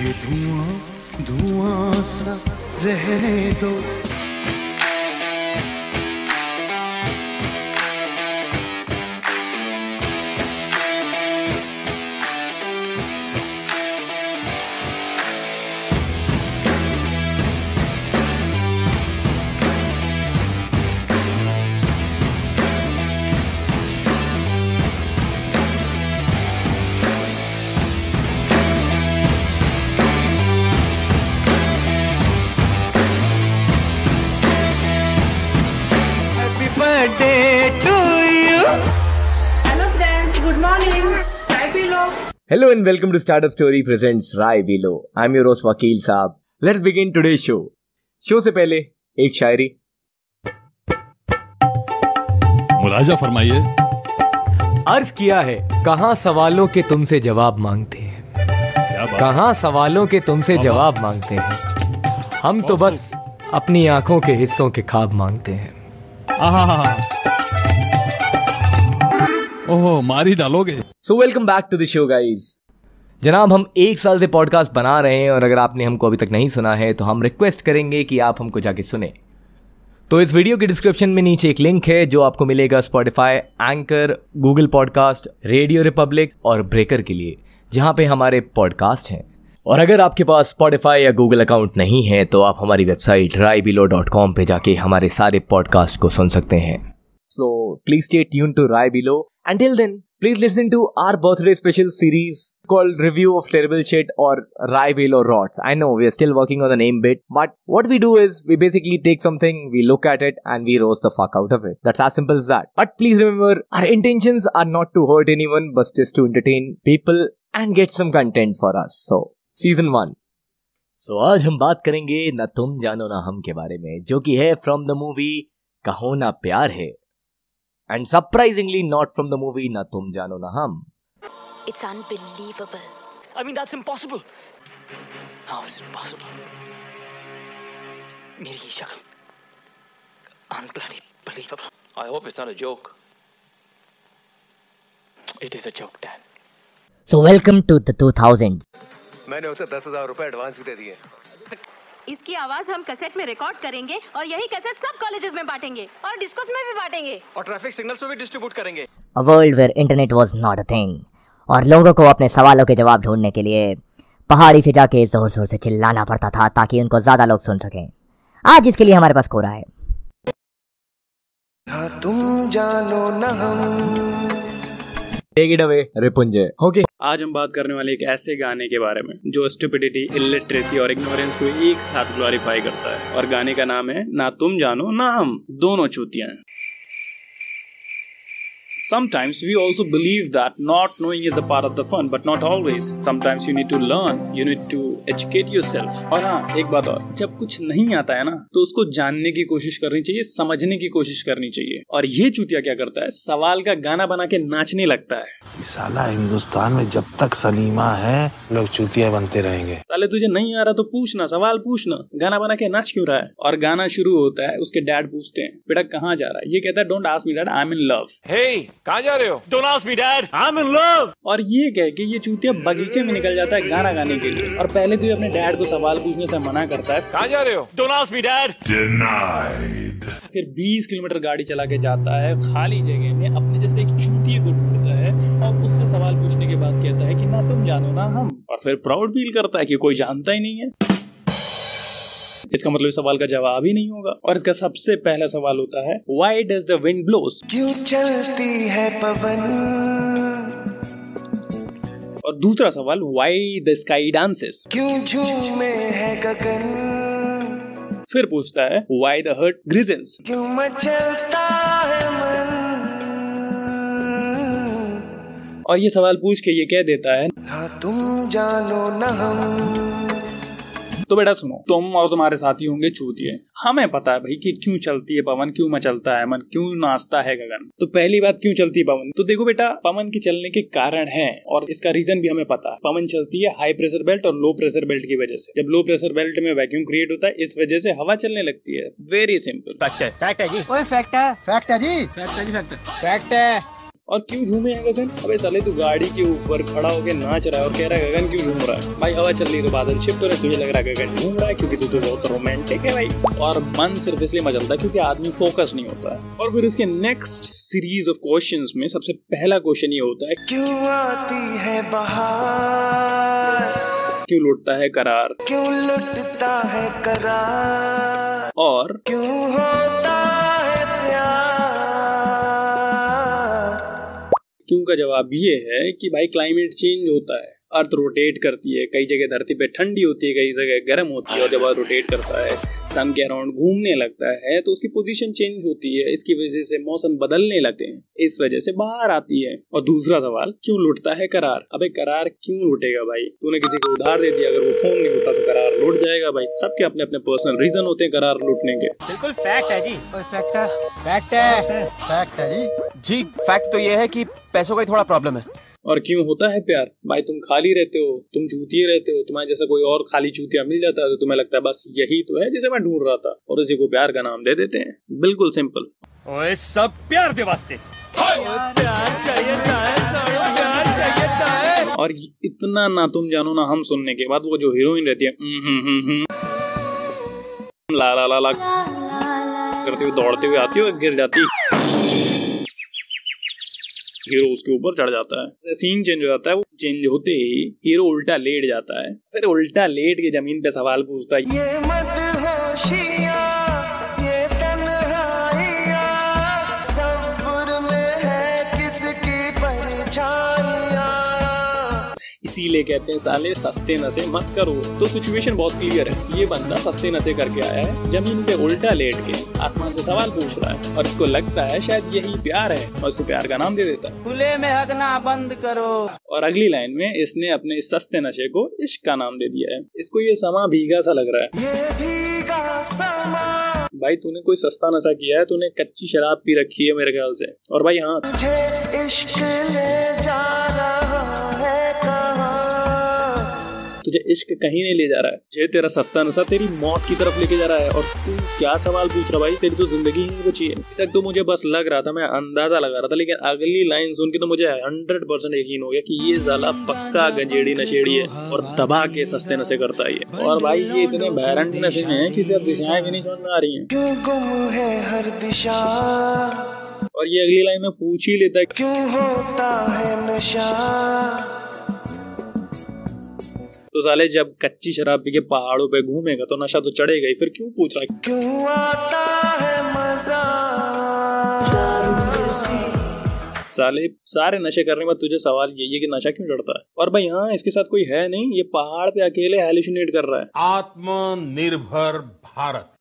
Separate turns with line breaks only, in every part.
ये धुआं धुआं सा रहने दो।
Hello and welcome to Startup Story presents Rai Below. I'm your host Vakil Saab. Let's begin today's show. Show से पहले एक शायरी।
मुलाजा फरमाइए।
अर्ज किया है कहाँ सवालों के तुमसे जवाब मांगते हैं, कहाँ सवालों के तुमसे जवाब मांगते हैं, हम तो बस अपनी आंखों के हिस्सों के ख्वाब मांगते हैं।
ओहो मारी डालोगे।
So welcome back to the show guys. जनाब हम 1 साल से पॉडकास्ट बना रहे हैं और अगर आपने हमको अभी तक नहीं सुना है तो हम रिक्वेस्ट करेंगे कि आप हमको जाके सुने। तो इस वीडियो के डिस्क्रिप्शन में नीचे एक लिंक है जो आपको मिलेगा Spotify, anchor, Google podcast, radio Republic और ब्रेकर के लिए, जहां पे हमारे पॉडकास्ट हैं। और अगर आपके पास स्पॉटिफाई या गूगल अकाउंट नहीं है तो आप हमारी वेबसाइट raibelow.com पे जाके हमारे सारे पॉडकास्ट को सुन सकते हैं। So please stay tuned to Rai Below. Until then, please listen to our birthday special series called Review of Terrible Shit or Rai Below Rots. I know we are still working on the name bit, but what we do is we basically take something, we look at it and we roast the fuck out of it. That's as simple as that. But please remember, our intentions are not to hurt anyone, but just to entertain people and get some content for us. So, Season 1. So आज हम बात करेंगे ना तुम जानो ना हम के बारे में, जो कि है from the movie कहो ना प्यार है. And surprisingly not from the movie Na Tum Jano Na Hum.
It's unbelievable.
I mean, that's impossible. How is it possible? मेरी ये शक्ल unbloody believable. I hope it's not a joke. It is a joke, Dad.
So welcome to the 2000s.
मैंने उसे 10,000 रुपए advance भी दे दिए।
इसकी आवाज हम कैसेट में रिकॉर्ड करेंगे और यही कैसेट सब कॉलेजेस में बांटेंगे और डिस्कोस में भी बांटेंगे
और ट्रैफिक सिग्नल्स में भी डिस्ट्रीब्यूट करेंगे।
A world where internet was not a thing. और लोगों को अपने सवालों के जवाब ढूंढने के लिए पहाड़ी से जाके जोर जोर से चिल्लाना पड़ता था ताकि उनको ज्यादा लोग सुन सकें। आज इसके लिए हमारे पास कोरा है।
तुम जानो ना हम।
Take it away, Ripunjay. Okay.
आज हम बात करने वाले एक ऐसे गाने के बारे में जो स्टुपिडिटी, इलिटरेसी और इग्नोरेंस को एक साथ ग्लोरीफाई करता है और गाने का नाम है ना तुम जानो ना हम, दोनों चूतियां हैं। Sometimes we also believe that not knowing is a part of the fun, but not always. Sometimes you need to learn, you need to educate yourself. और हाँ, एक बात और, जब कुछ नहीं आता है ना तो उसको जानने की कोशिश करनी चाहिए, समझने की कोशिश करनी चाहिए। और ये चूतिया क्या करता है, सवाल का गाना बना के नाचने लगता है।
साला हिंदुस्तान में जब तक सलीमा है लोग चूतिया बनते रहेंगे।
साले तुझे नहीं आ रहा तो पूछना, सवाल पूछना, गाना बना के नाच क्यों रहा है। और गाना शुरू होता है, उसके डैड पूछते हैं बेटा कहाँ जा रहा है, ये कहता है don't ask me dad, I am in love.
कहाँ जा रहे हो?
Don't ask me, Dad. I'm in love.
और ये कह के ये चूतिया बगीचे में निकल जाता है गाना गाने के लिए और पहले तो ये अपने डैड को सवाल पूछने से मना करता है।
कहाँ जा रहे हो?
Don't ask me, Dad.
Denied.
फिर 20 किलोमीटर गाड़ी चला के जाता है खाली जगह में अपने जैसे एक चूतिए को ढूंढता है और उससे सवाल पूछने के बाद कहता है कि ना तुम जानो ना हम, और फिर प्राउड फील करता है कि कोई जानता ही नहीं है। इसका मतलब इस सवाल का जवाब ही नहीं होगा। और इसका सबसे पहला सवाल होता है Why does the wind blows?
क्यों चलती है पवन?
और दूसरा सवाल Why the sky dances?
क्यों झूमे है गगन?
फिर पूछता है Why the heart grizzles?
क्यों मचलता है मन?
और ये सवाल पूछ के ये कह देता है
ना तुम जानो ना हम।
तो बेटा सुनो, तुम और तुम्हारे साथी होंगे चूतिए। हमें पता है भाई कि क्यों चलती है पवन, क्यों मचलता है मन, क्यों नाचता है गगन। तो पहली बात, क्यों चलती है पवन? तो देखो बेटा, पवन के चलने के कारण है और इसका रीजन भी हमें पता है। पवन चलती है हाई प्रेशर बेल्ट और लो प्रेशर बेल्ट की वजह से। जब लो प्रेशर बेल्ट में वैक्यूम क्रिएट होता है, इस वजह से हवा चलने लगती है। वेरी सिंपल
फैक्ट है जी।
ओए फैक्ट है जी।
फैक्ट है जी, फैक्ट है।
फैक्ट है।
और क्यों झूमे है गगन? अबे साले तू गाड़ी के ऊपर खड़ा होके नाच रहा है और कह रहा है गगन क्यों झूम रहा है? भाई हवा चल रही है तो बादल शिफ्ट हो रहे, तुझे लग रहा है गगन झूम रहा है क्योंकि तू तो बहुत रोमांटिक है भाई। और मन सिर्फ इसलिए मचलता है क्योंकि आदमी फोकस नहीं होता है। और फिर इसके नेक्स्ट सीरीज ऑफ क्वेश्चंस में सबसे पहला क्वेश्चन ये होता है,
क्यों आती है बहार,
क्यों लुटता है करार,
क्यों लुटता है करार,
और
क्यों होता है प्यार।
क्यों का जवाब ये है कि भाई क्लाइमेट चेंज होता है, अर्थ रोटेट करती है, कई जगह धरती पे ठंडी होती है, कई जगह गर्म होती है, और जब अर्थ रोटेट करता है सन के अराउंड घूमने लगता है तो उसकी पोजीशन चेंज होती है, इसकी वजह से मौसम बदलने लगते हैं, इस वजह से बाहर आती है। और दूसरा सवाल, क्यों लुटता है करार? अबे करार क्यों लुटेगा भाई? तूने किसी को उधार दे दिया, अगर वो फोन नहीं उठा तो करार लुट जाएगा भाई। सबके अपने अपने पर्सनल रीजन होते हैं करार लुटने के।
बिल्कुल फैक्ट है जी।
फैक्ट है,
फैक्ट है,
फैक्ट है
जी। फैक्ट तो ये है कि पैसों का ही थोड़ा प्रॉब्लम है।
और क्यों होता है प्यार? भाई तुम खाली रहते हो, तुम चूतिए रहते हो, तुम्हारे जैसा कोई और खाली चूतिया मिल जाता है तो तुम्हें लगता है बस यही तो है जिसे मैं ढूंढ रहा था, और इसी को प्यार का नाम दे देते हैं। बिल्कुल सिंपल।
ओए सब प्यार दे वास्ते। प्यार चाहिए था, प्यार चाहिए था।
और इतना ना तुम जानो ना हम सुनने के बाद वो जो हीरोइन रहती है ला ला ला ला करते हुए दौड़ते हुए आती है और गिर जाती है, हीरो उसके ऊपर चढ़ जाता है, सीन चेंज हो जाता है। वो चेंज होते ही हीरो उल्टा लेट जाता है, फिर उल्टा लेट के जमीन पे सवाल पूछता है,
ये मदहोशियाँ, ये तन्हाइयाँ, सब्र में है किसकी परछाइयाँ।
इसीलिए कहते हैं साले सस्ते नशे मत करो। तो सिचुएशन बहुत क्लियर है, ये बंदा सस्ते नशे करके आया है, जमीन पे उल्टा लेट के आसमान से सवाल पूछ रहा है, और इसको लगता है शायद यही प्यार है, और इसको प्यार का नाम दे देता है।
खुले में हगना बंद करो।
और अगली लाइन में इसने अपने इस सस्ते नशे को इश्क का नाम दे दिया है। इसको ये समा भीगा सा लग रहा है।
ये भीगा समा।
भाई तूने कोई सस्ता नशा किया है, तूने कच्ची शराब पी रखी है मेरे ख्याल से। और भाई हाँ,
मुझे इश्क ले जा रहा है कहाँ,
तुझे इश्क कहीं नहीं ले जा रहा है, जे तेरा सस्ता नशा तेरी मौत की तरफ लेके जा रहा है। और तू क्या सवाल पूछ रहा भाई? तेरी तो जिंदगी ही नहीं बची है। अभी तक तो मुझे बस लग रहा था, मैं अंदाजा लगा रहा था, लेकिन अगली लाइन सुन के तो मुझे 100% यकीन हो गया कि ये साला पक्का गंजेड़ी नशेड़ी है और दबा के सस्ते नशे करता है। और भाई ये इतने भैरंट नशे में है कि सिर्फ दिशाएं भी नहीं समझ में आ रही है।
क्यों गुम है हर दिशा,
और ये अगली लाइन में पूछ ही लेता है,
क्यों होता है नशा।
तो साले जब कच्ची शराब पी के पहाड़ों पे घूमेगा तो नशा तो चढ़ेगा ही, फिर क्यों पूछ रहा है?
क्यों आता है मजा।
साले सारे नशे करने के बाद तुझे सवाल यही है कि नशा क्यों चढ़ता है? और भाई हाँ, इसके साथ कोई है नहीं, ये पहाड़ पे अकेले हैलुसिनेट कर रहा है।
आत्मनिर्भर भारत,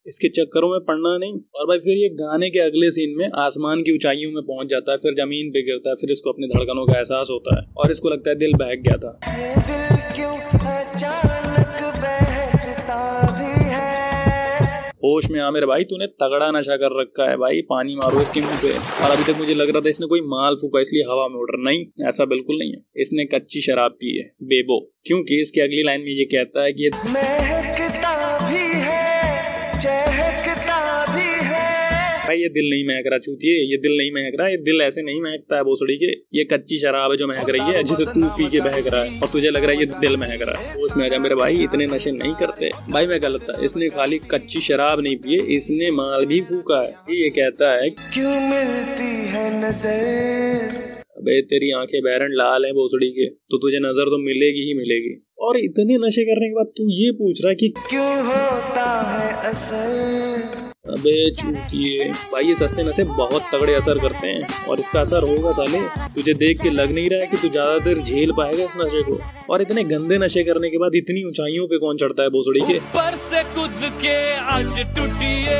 इसके चक्करों में पड़ना नहीं। और भाई फिर ये गाने के अगले सीन में आसमान की ऊंचाइयों में पहुंच जाता है, फिर जमीन पे गिरता है, फिर इसको अपनी धड़कनों का एहसास होता है और इसको लगता है दिल बहक गया था।
दिल क्यों अचानक बहकता भी है।
होश में आ मेरे भाई, तूने तगड़ा नशा कर रखा है भाई, पानी मारो इसके मुंह पे। और अभी तक मुझे लग रहा था इसने कोई माल फूका इसलिए हवा में उड़ रहा, नहीं ऐसा बिल्कुल नहीं है, इसने कच्ची शराब पी है बेबो। क्योंकि इसकी अगली लाइन में ये कहता है कि
महकता भी है, चहकता भी है।
भाई ये दिल नहीं महक रहा चूतिए, ये दिल नहीं महक रहा, ये दिल ऐसे नहीं महकता है भोसड़ी के, ये कच्ची शराब है जो महक रही है, जिसे तू पी के बहक रहा है और तुझे लग रहा है ये दिल महक रहा है। उसमें आजा मेरे भाई, इतने नशे नहीं करते भाई, मैं गलत था। इसने खाली कच्ची शराब नहीं पिए, इसने माल भी फूका है। ये कहता है
क्यों मिलती है नजर।
अबे तेरी आंखें बैरन लाल हैं भोसड़ी के, तो तुझे नजर तो मिलेगी ही मिलेगी। और इतने नशे करने के बाद तू ये पूछ रहा है कि
क्यों होता है असर।
अबे चूतिए भाई, ये सस्ते नशे बहुत तगड़े असर करते हैं और इसका असर होगा साले। तुझे देख के लग नहीं रहा है कि तू ज्यादा देर झेल पाएगा इस नशे को। और इतने गंदे नशे करने के बाद इतनी ऊंचाइयों पे कौन चढ़ता है भोसड़ी के?
ऊपर से कूद के आज टूटिए।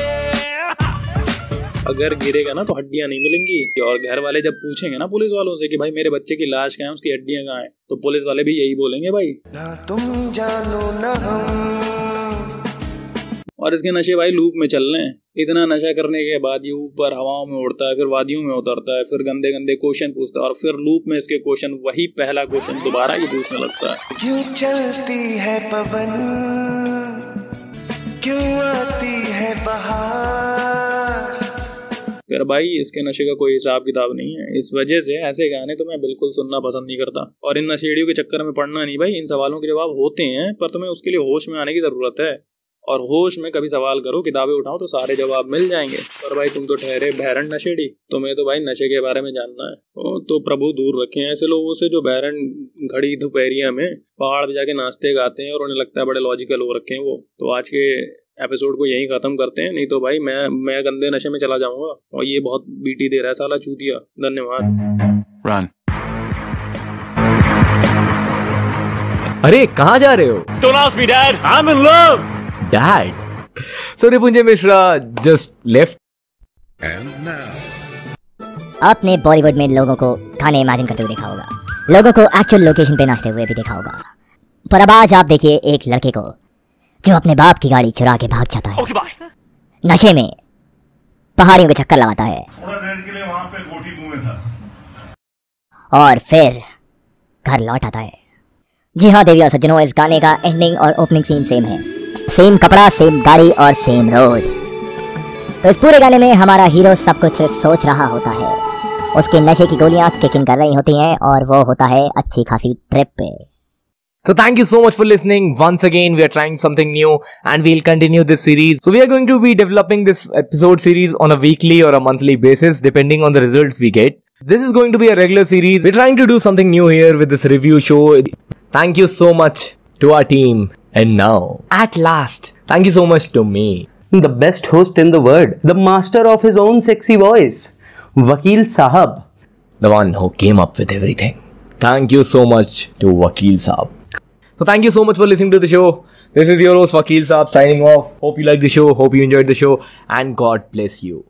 अगर गिरेगा ना तो हड्डियां नहीं मिलेंगी। और घर वाले जब पूछेंगे ना पुलिस वालों से कि भाई मेरे बच्चे की लाश कहाँ है, उसकी हड्डियां कहाँ है, तो पुलिस वाले भी यही बोलेंगे भाई,
ना तुम जानो ना हम।
और इसके नशे भाई लूप में चल रहे हैं। इतना नशा करने के बाद ये ऊपर हवाओं में उड़ता है, फिर वादियों में उतरता है, फिर गंदे गंदे क्वेश्चन पूछता है, और फिर लूप में इसके क्वेश्चन वही पहला क्वेश्चन दोबारा ये पूछने लगता है।
क्यों चलती है पवन, क्यों आती है बहार।
फिर मेरा भाई इसके नशे का कोई हिसाब किताब नहीं है। इस वजह से ऐसे गाने तो मैं बिल्कुल सुनना पसंद नहीं करता, और इन नशेड़ियों के चक्कर में पड़ना नहीं भाई। इन सवालों के जवाब होते हैं, पर तुम्हें उसके लिए होश में आने की जरूरत है, और होश में कभी सवाल करो, किताबें उठाओ तो सारे जवाब मिल जाएंगे। पर भाई तुम तो ठहरे बहरन नशेड़ी, तुम्हें तो भाई नशे के बारे में जानना है। तो प्रभु दूर रखें ऐसे लोगों से जो बहरन घड़ी दोपहरिया में पहाड़ पे जाके नाचते गाते हैं और उन्हें लगता है बड़े लॉजिकल हो रखे हैं वो। तो आज के एपिसोड को यहीं खत्म करते हैं, नहीं तो भाई मैं गंदे नशे में चला जाऊंगा, और ये बहुत बीटी दे रहा है साला चूतिया। धन्यवाद।
Run.
अरे कहाँ जा रहे हो?
Don't ask me, Dad. I'm in love.
Dad. So Ripunjay Mishra just left.
आपने बॉलीवुड में लोगों को गाने इमेजिन करते हुए देखा होगा, लोगों को एक्चुअल लोकेशन पे नाचते हुए भी देखा होगा, पर अब आज आप देखिए एक लड़के को जो अपने बाप की गाड़ी चुरा के भाग जाता है,
Okay, bye.
नशे में पहाड़ियों के चक्कर लगाता है,
थोड़ा देर के लिए वहां पे गोटी मुंह में था,
और फिर घर लौट आता है। जी हाँ देवी और सज्जनों, इस गाने का एंडिंग और ओपनिंग सीन सेम है, सेम कपड़ा, सेम गाड़ी और सेम रोड। तो इस पूरे गाने में हमारा हीरो सब कुछ सिर्फ सोच रहा होता है, उसके नशे की गोलियां किकिंग कर रही होती हैं, और वो होता है अच्छी खासी ट्रिप पे।
So thank you so much for listening. Once again, we are trying something new and we'll continue this series. So we are going to be developing this episode series on a weekly or a monthly basis depending on the results we get. This is going to be a regular series. We're trying to do something new here with this review show. Thank you so much to our team. And now, at last, thank you so much to me.
The best host in the world, the master of his own sexy voice, Vakil Sahab.
The one who came up with everything. Thank you so much to Vakil Sahab. So thank you so much for listening to the show. This is your host Vakil Saab signing off. Hope you liked the show. Hope you enjoyed the show. And God bless you.